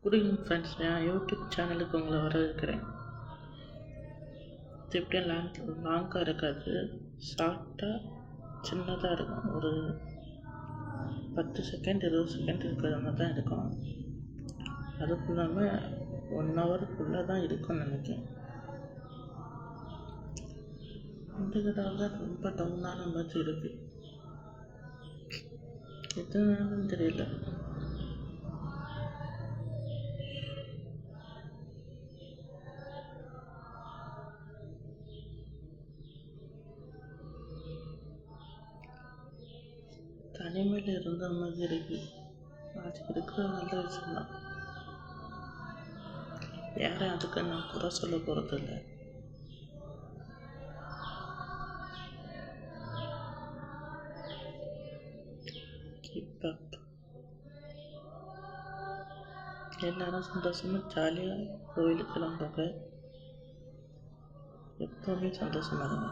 Good evening friends, என் YouTube சேனலுக்கு உங்களை வரவேற்கிறேன். இது எப்படியும் லாங்காக இருக்காது, ஷார்ட்டாக சின்னதாக இருக்கும். ஒரு 10 செகண்ட் 20 செகண்ட் இருக்கிற மாதிரி தான் இருக்கும். அதுக்கு இல்லாமல் 1 ஹவருக்குள்ளே தான் இருக்கும்னு நினைக்கிறேன். இந்த தடவை ரொம்ப டவுனான மாதிரி இருக்குது. எதுனாலும் தெரியல. தனிமையில் இருந்த மாதிரி இருக்கு. அது இருக்கிற நல்ல விஷயம்தான். யாரையும் அதுக்கு நான் குறை சொல்ல போகிறது இல்லை. Keep up. எல்லாரும் சந்தோஷமாக ஜாலியாக கோவிலுக்கு கிளம்புங்க. எப்போவுமே சந்தோஷமாக இருங்க.